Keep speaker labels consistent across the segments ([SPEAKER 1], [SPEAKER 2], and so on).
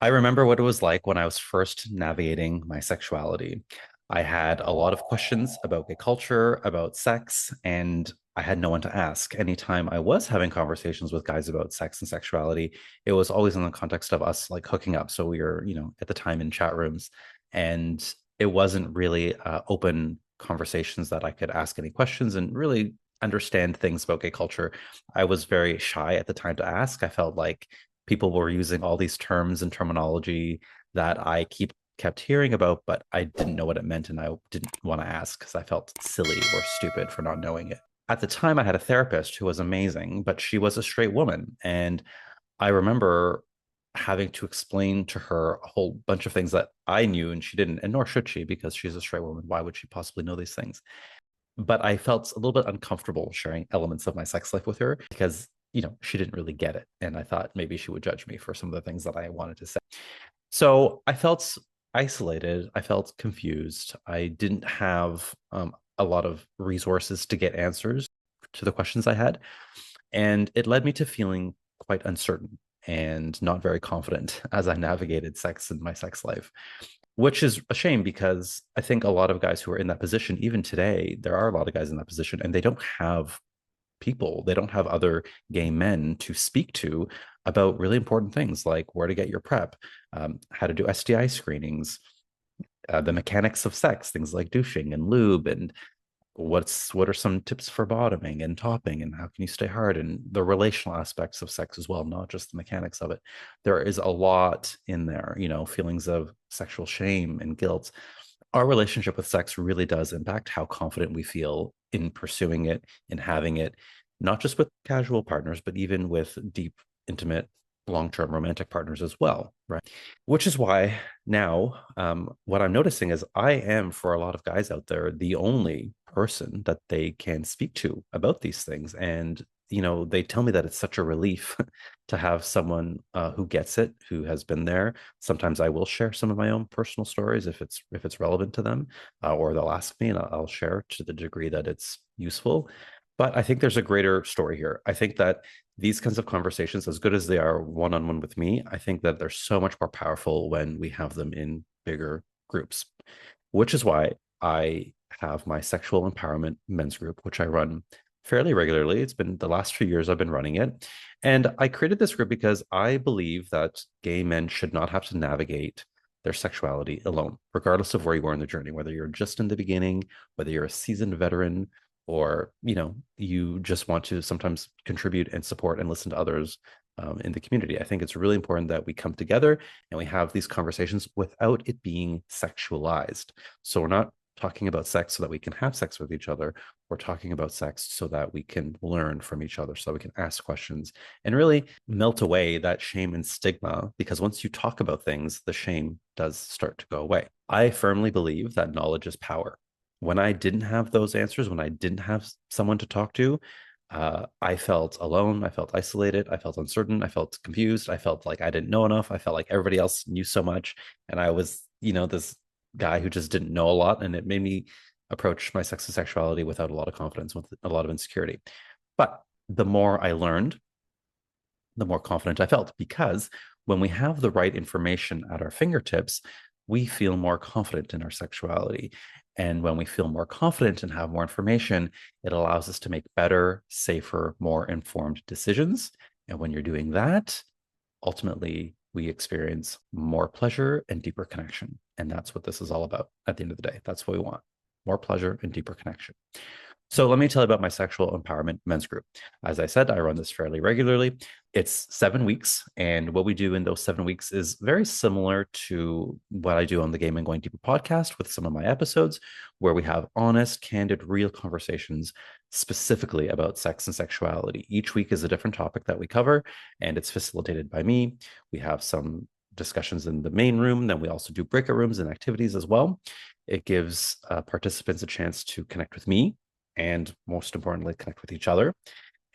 [SPEAKER 1] I remember what it was like when I was first navigating my sexuality. I had a lot of questions about gay culture, about sex, and I had no one to ask. Anytime I was having conversations with guys about sex and sexuality, it was always in the context of us like hooking up. So we were, at the time in chat rooms, and it wasn't really open conversations that I could ask any questions and really understand things about gay culture. I was very shy at the time to ask. I felt like people were using all these terms and terminology that I kept hearing about, but I didn't know what it meant and I didn't want to ask because I felt silly or stupid for not knowing it. At the time, I had a therapist who was amazing, but she was a straight woman. And I remember having to explain to her a whole bunch of things that I knew and she didn't, and nor should she because she's a straight woman. Why would she possibly know these things? But I felt a little bit uncomfortable sharing elements of my sex life with her because, she didn't really get it. And I thought maybe she would judge me for some of the things that I wanted to say. So I felt isolated. I felt confused. I didn't have a lot of resources to get answers to the questions I had. And it led me to feeling quite uncertain and not very confident as I navigated sex in my sex life, which is a shame because I think a lot of guys who are in that position, even today, there are a lot of guys in that position and they don't have people, they don't have other gay men to speak to about really important things like where to get your prep, how to do STI screenings, the mechanics of sex, things like douching and lube, and what are some tips for bottoming and topping, and how can you stay hard, and the relational aspects of sex as well, not just the mechanics of it. There is a lot in there, feelings of sexual shame and guilt. Our relationship with sex really does impact how confident we feel in pursuing it, in having it, not just with casual partners, but even with deep, intimate, long-term romantic partners as well, right? Which is why now, what I'm noticing is I am, for a lot of guys out there, the only person that they can speak to about these things. And they tell me that it's such a relief to have someone who gets it, who has been there. Sometimes I will share some of my own personal stories if it's relevant to them, or they'll ask me, and I'll share to the degree that it's useful. But I think there's a greater story here. I think that these kinds of conversations, as good as they are one-on-one with me, I think that they're so much more powerful when we have them in bigger groups, which is why I have my sexual empowerment men's group, which I run fairly regularly. It's been the last few years I've been running it. And I created this group because I believe that gay men should not have to navigate their sexuality alone, regardless of where you are in the journey, whether you're just in the beginning, whether you're a seasoned veteran, or you just want to sometimes contribute and support and listen to others in the community. I think it's really important that we come together and we have these conversations without it being sexualized. So we're not talking about sex so that we can have sex with each other. We're talking about sex so that we can learn from each other, so that we can ask questions and really melt away that shame and stigma. Because once you talk about things, the shame does start to go away. I firmly believe that knowledge is power. When I didn't have those answers, when I didn't have someone to talk to, I felt alone. I felt isolated. I felt uncertain. I felt confused. I felt like I didn't know enough. I felt like everybody else knew so much. And I was, this guy who just didn't know a lot. And it made me approach my sex and sexuality without a lot of confidence, with a lot of insecurity. But the more I learned, the more confident I felt, because when we have the right information at our fingertips, we feel more confident in our sexuality. And when we feel more confident and have more information, it allows us to make better, safer, more informed decisions. And when you're doing that, ultimately, we experience more pleasure and deeper connection. And that's what this is all about at the end of the day. That's what we want: more pleasure and deeper connection. So let me tell you about my sexual empowerment men's group. As I said, I run this fairly regularly. It's 7 weeks. And what we do in those 7 weeks is very similar to what I do on the Game and Going Deeper podcast with some of my episodes, where we have honest, candid, real conversations specifically about sex and sexuality. Each week is a different topic that we cover, and it's facilitated by me. We have some discussions in the main room. Then we also do breakout rooms and activities as well. It gives participants a chance to connect with me, and most importantly, connect with each other.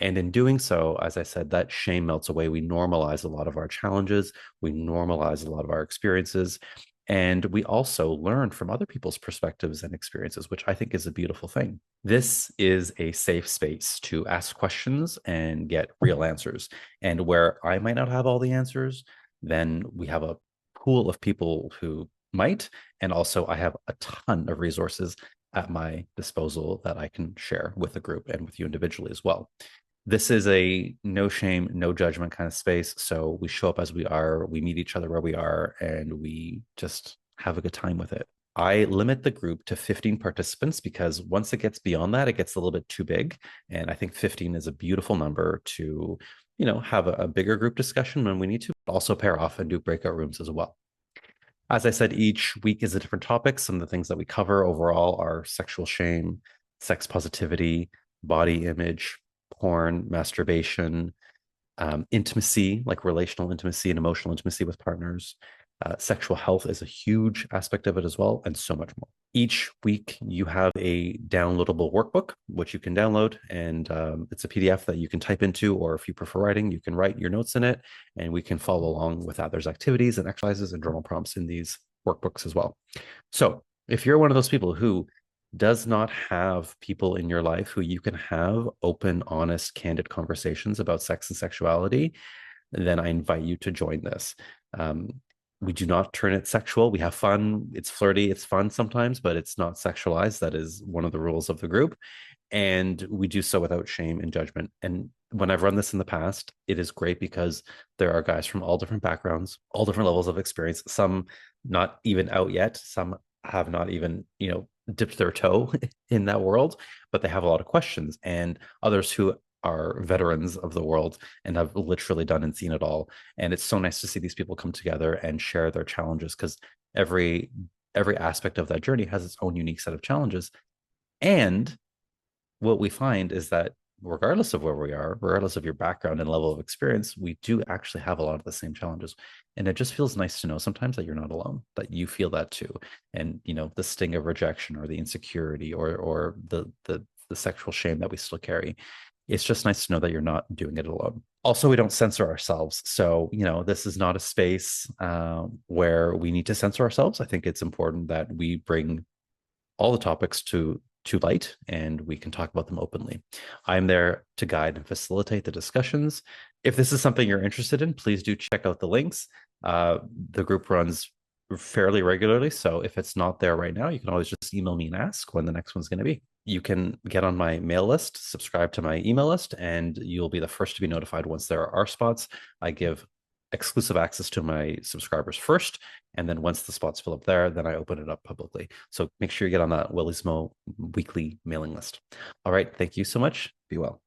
[SPEAKER 1] And in doing so, as I said, that shame melts away. We normalize a lot of our challenges. We normalize a lot of our experiences. And we also learn from other people's perspectives and experiences, which I think is a beautiful thing. This is a safe space to ask questions and get real answers. And where I might not have all the answers, then we have a pool of people who might. And also, I have a ton of resources at my disposal that I can share with the group and with you individually as well. This is a no shame, no judgment kind of space. So we show up as we are, we meet each other where we are, and we just have a good time with it. I limit the group to 15 participants because once it gets beyond that, it gets a little bit too big. And I think 15 is a beautiful number to, have a bigger group discussion when we need to, but also pair off and do breakout rooms as well. As I said, each week is a different topic. Some of the things that we cover overall are sexual shame, sex positivity, body image, porn, masturbation, intimacy, like relational intimacy and emotional intimacy with partners. Sexual health is a huge aspect of it as well, and so much more. Each week, you have a downloadable workbook, which you can download, and it's a PDF that you can type into, or if you prefer writing, you can write your notes in it, and we can follow along with that. There's activities and exercises and journal prompts in these workbooks as well. So if you're one of those people who does not have people in your life who you can have open, honest, candid conversations about sex and sexuality, then I invite you to join this. We do not turn it sexual. We have fun. It's flirty. It's fun sometimes, but it's not sexualized. That is one of the rules of the group. And we do so without shame and judgment. And when I've run this in the past, it is great because there are guys from all different backgrounds, all different levels of experience, some not even out yet, some have not even, dipped their toe in that world, but they have a lot of questions, and others who are veterans of the world and have literally done and seen it all. And it's so nice to see these people come together and share their challenges, because every aspect of that journey has its own unique set of challenges. And what we find is that regardless of where we are, regardless of your background and level of experience, we do actually have a lot of the same challenges. And it just feels nice to know sometimes that you're not alone, that you feel that too. And, the sting of rejection or the insecurity or the sexual shame that we still carry. It's just nice to know that you're not doing it alone. Also, we don't censor ourselves. So, this is not a space where we need to censor ourselves. I think it's important that we bring all the topics to light and we can talk about them openly. I'm there to guide and facilitate the discussions. If this is something you're interested in, please do check out the links. The group runs fairly regularly, so if it's not there right now, you can always just email me and ask when the next one's going to be. You can get on my mail list, subscribe to my email list, and you'll be the first to be notified once there are spots. I give exclusive access to my subscribers first, and then once the spots fill up there, then I open it up publicly. So make sure you get on that Wellismo Weekly mailing list. All right, thank you so much. Be well.